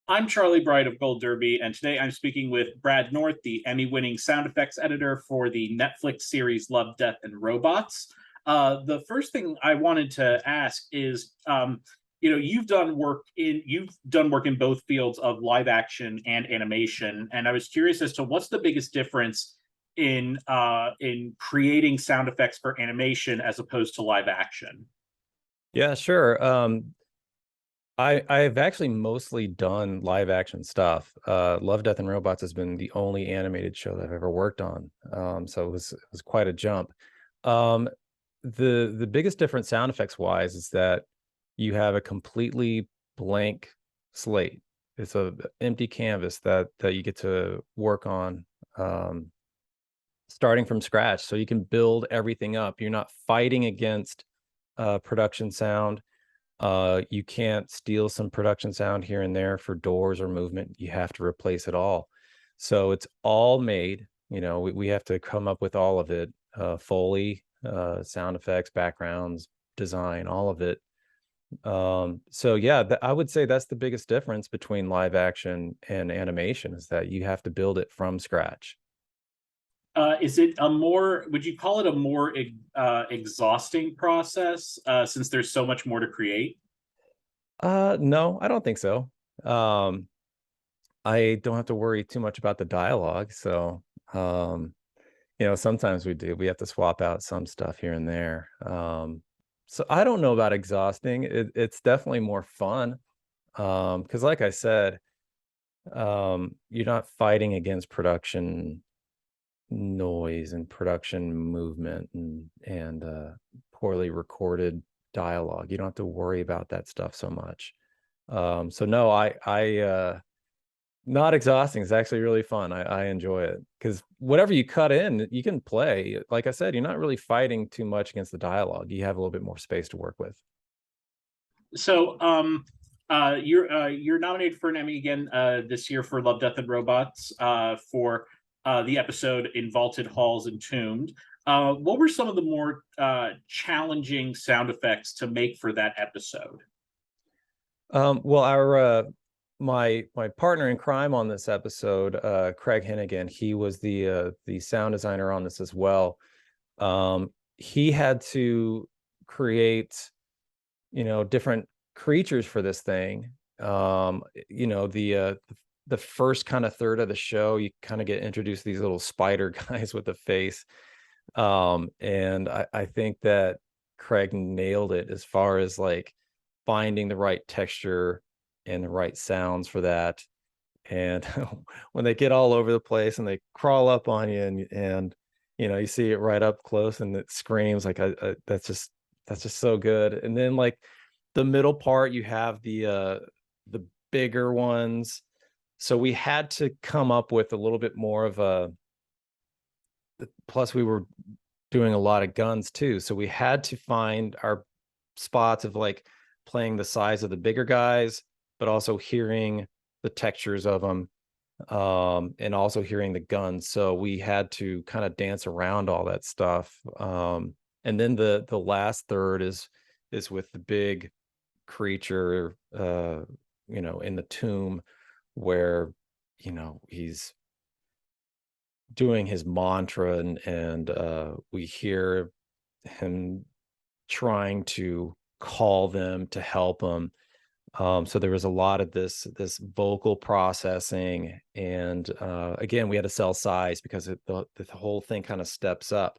I'm Charlie Bright of Gold Derby, and today I'm speaking with Brad North, the Emmy-winning sound effects editor for the Netflix series Love, Death, and Robots. The first thing I wanted to ask is, you've done work in both fields of live action and animation, and I was curious as to what's the biggest difference in creating sound effects for animation as opposed to live action. Yeah, sure. I've actually mostly done live action stuff. Love, Death, and Robots has been the only animated show that I've ever worked on. So it was quite a jump. Um, the biggest difference sound effects wise is that you have a completely blank slate. It's a empty canvas that you get to work on, um, starting from scratch. So you can build everything up. You're not fighting against production sound. You can't steal some production sound here and there for doors or movement. You have to replace it all. So it's all made. We have to come up with all of it, Foley, sound effects, backgrounds, design, all of it. So yeah, I would say that's the biggest difference between live action and animation is that you have to build it from scratch. Is it would you call it a more exhausting process since there's so much more to create? No, I don't think so. Um, I don't have to worry too much about the dialogue. So, sometimes we do. We have to swap out some stuff here and there. So I don't know about exhausting. It's definitely more fun. Because like I said, you're not fighting against production noise and production movement and poorly recorded dialogue. You don't have to worry about that stuff so much. So no, I not exhausting. It's actually really fun. I enjoy it because whatever you cut in, you can play. Like I said, you're not really fighting too much against the dialogue. You have a little bit more space to work with. So you're nominated for an Emmy again this year for Love, Death, and Robots for the episode In Vaulted Halls Entombed. What were some of the more challenging sound effects to make for that episode? Well, our my partner in crime on this episode, Craig Hennigan, he was the sound designer on this as well. He had to create, different creatures for this thing. The first kind of third of the show, you kind of get introduced to these little spider guys with a face. And I think that Craig nailed it as far as like finding the right texture and the right sounds for that. And when they get all over the place and they crawl up on you and you see it right up close and it screams like that's just so good. And then like the middle part, you have the bigger ones. So we had to come up with a little bit more of a plus we were doing a lot of guns too. So we had to find our spots of like playing the size of the bigger guys, but also hearing the textures of them, and also hearing the guns. So we had to kind of dance around all that stuff. And then the last third is with the big creature, in the tomb where he's doing his mantra and we hear him trying to call them to help him. So there was a lot of this vocal processing, and again, we had to sell size because the whole thing kind of steps up.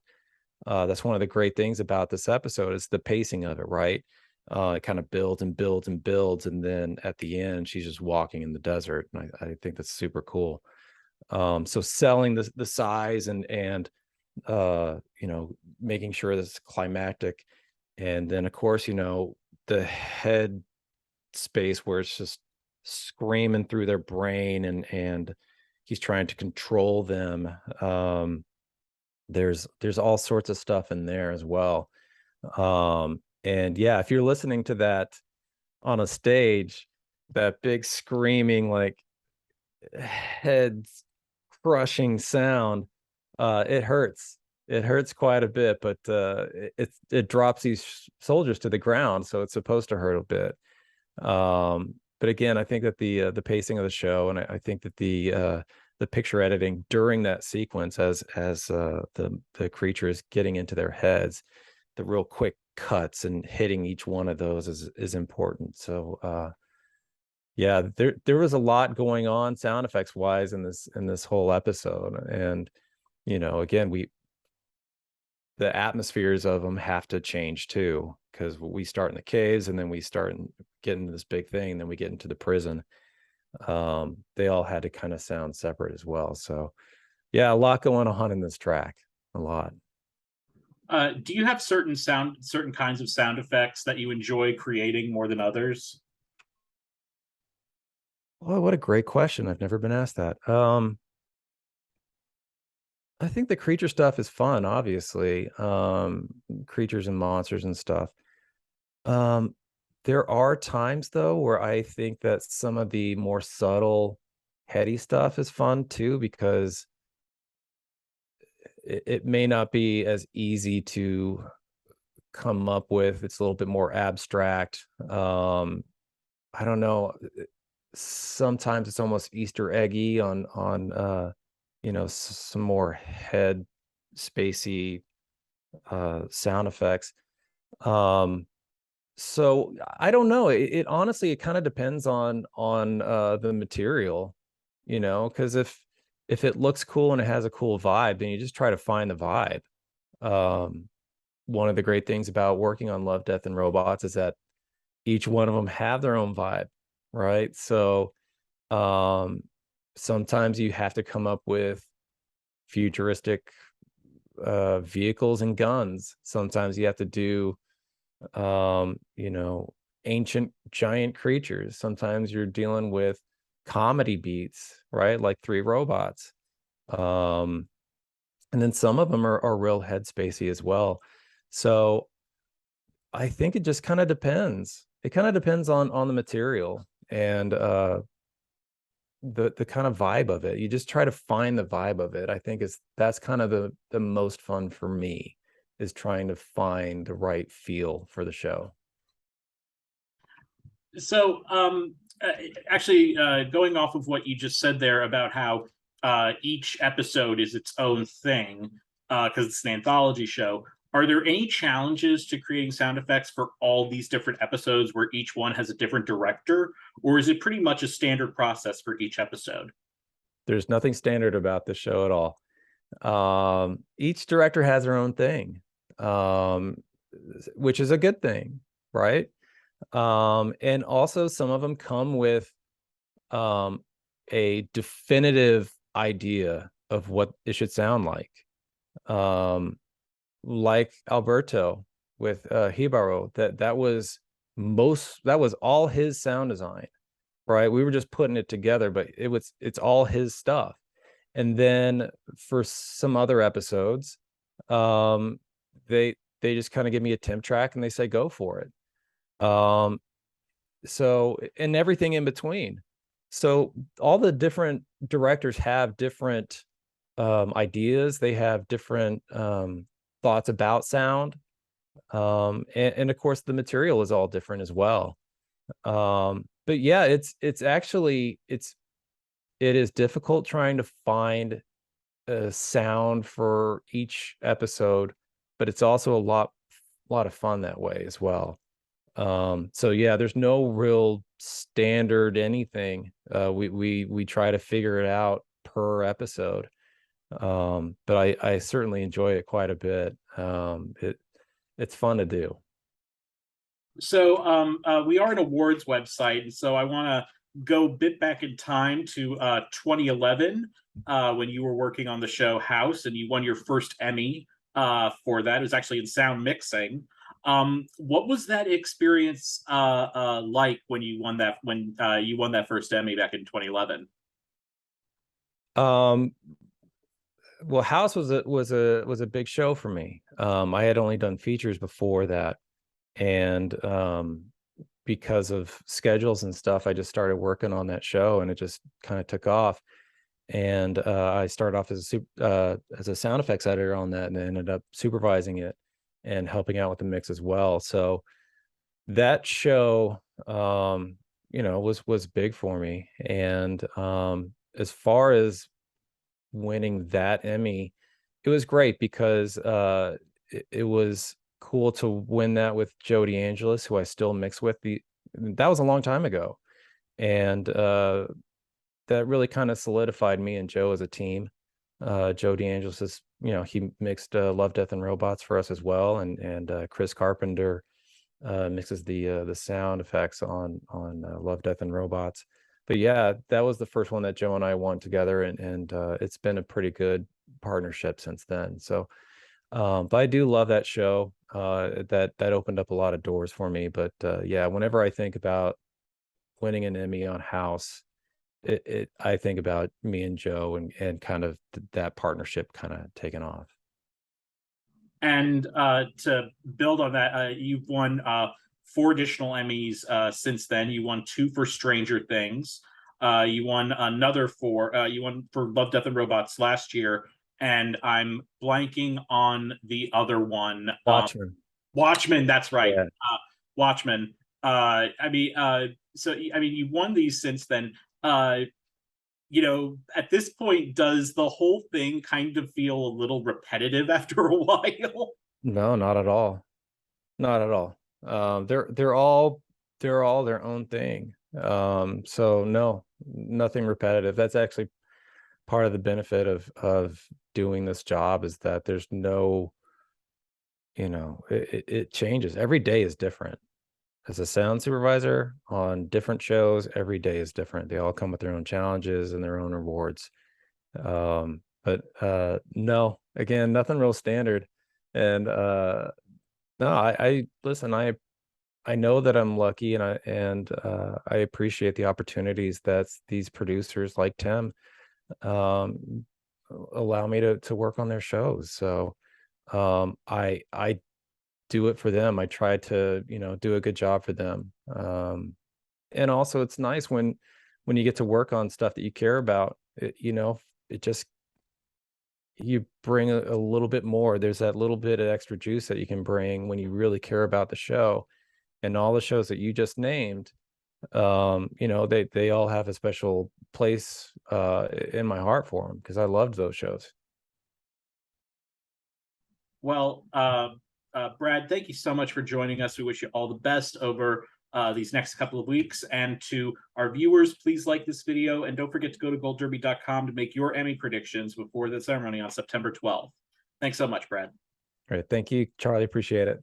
That's one of the great things about this episode is the pacing of it, right? It kind of builds and builds and builds, and then at the end, she's just walking in the desert, and I think that's super cool. So selling the size and making sure that it's climactic, and then of course the head space where it's just screaming through their brain and he's trying to control them. There's all sorts of stuff in there as well. And yeah, if you're listening to that on a stage, that big screaming like head crushing sound, it hurts. It hurts quite a bit, but it drops these soldiers to the ground, so it's supposed to hurt a bit. but again, I think that the pacing of the show, and I think that the picture editing during that sequence, as the creature is getting into their heads, the real quick cuts and hitting each one of those is important. So yeah, there was a lot going on sound effects wise in this whole episode. And again, the atmospheres of them have to change too, because we start in the caves and then we start and get into this big thing, and then we get into the prison. They all had to kind of sound separate as well. So yeah, a lot going on in this track. A lot. Do you have certain kinds of sound effects that you enjoy creating more than others? Oh, what a great question. I've never been asked that. I think the creature stuff is fun, obviously. Creatures and monsters and stuff. Um, there are times though where I think that some of the more subtle, heady stuff is fun too, because it may not be as easy to come up with. It's a little bit more abstract. I don't know. Sometimes it's almost Easter eggy on some more head spacey sound effects. Um, so I don't know. It honestly, it kind of depends on the material, because if it looks cool and it has a cool vibe, then you just try to find the vibe. Um, one of the great things about working on Love, Death, and Robots is that each one of them have their own vibe, right? So um, sometimes you have to come up with futuristic vehicles and guns. Sometimes you have to do ancient giant creatures. Sometimes you're dealing with comedy beats, right? Like Three Robots. Um, and then some of them are real headspacey as well. So I think it just kind of depends. It kind of depends on the material and the kind of vibe of it. You just try to find the vibe of it. I think that's kind of the most fun for me, is trying to find the right feel for the show. So, actually, going off of what you just said there about how each episode is its own thing, because it's an anthology show, are there any challenges to creating sound effects for all these different episodes where each one has a different director, or is it pretty much a standard process for each episode? There's nothing standard about the show at all. Each director has their own thing, um, which is a good thing, right? And also some of them come with um, a definitive idea of what it should sound um, like Alberto with Hibaro. That was all his sound design, right? We were just putting it together, but it's all his stuff. And then for some other episodes, um, they just kind of give me a temp track and they say go for it. So, and everything in between. So all the different directors have different ideas. They have different thoughts about sound. And of course the material is all different as well. But yeah, it is difficult trying to find a sound for each episode, but it's also a lot of fun that way as well. So yeah, there's no real standard anything. We try to figure it out per episode. But I certainly enjoy it quite a bit. It's fun to do. So, we are an awards website, and so I want to go a bit back in time to 2011, when you were working on the show House, and you won your first Emmy for that. It was actually in sound mixing. What was that experience like when you won that first Emmy back in 2011? Um, well, House was a big show for me. I had only done features before that, and because of schedules and stuff, I just started working on that show, and it just kind of took off. And I started off as a sound effects editor on that, and ended up supervising it and helping out with the mix as well. So that show, was big for me. And as far as winning that Emmy, it was great because it was cool to win that with Joe DeAngelis, who I still mix with. That was a long time ago, and that really kind of solidified me and Joe as a team. Joe DeAngelis is, he mixed Love, Death, and Robots for us as well, and Chris Carpenter mixes the sound effects on Love, Death, and Robots. But yeah, that was the first one that Joe and I won together, and it's been a pretty good partnership since then. So, but I do love that show. That opened up a lot of doors for me. But yeah, whenever I think about winning an Emmy on House, I think about me and Joe, and kind of that partnership kind of taking off. And to build on that, you've won 4 additional Emmys since then. You won 2 for Stranger Things. You won another 4. You won for Love, Death, and Robots last year, and I'm blanking on the other one. Watchmen. Watchmen. That's right. Yeah. Watchmen. So I mean, you won these since then. At this point, does the whole thing kind of feel a little repetitive after a while? No, not at all. Not at all. They're all their own thing. So no, nothing repetitive. That's actually part of the benefit of doing this job, is that there's no, it changes. Every day is different. As a sound supervisor on different shows, every day is different. They all come with their own challenges and their own rewards. But no, again, nothing real standard. And no, I listen, I know that I'm lucky, and I appreciate the opportunities that these producers like Tim allow me to work on their shows. So I do it for them. I try to, do a good job for them. And also it's nice when you get to work on stuff that you care about. It just, you bring a little bit more. There's that little bit of extra juice that you can bring when you really care about the show. And all the shows that you just named, they all have a special place in my heart for them, because I loved those shows. Well, Brad, thank you so much for joining us. We wish you all the best over these next couple of weeks. And to our viewers, please like this video, and don't forget to go to goldderby.com to make your Emmy predictions before the ceremony on September 12th. Thanks so much, Brad. All right. Thank you, Charlie. Appreciate it.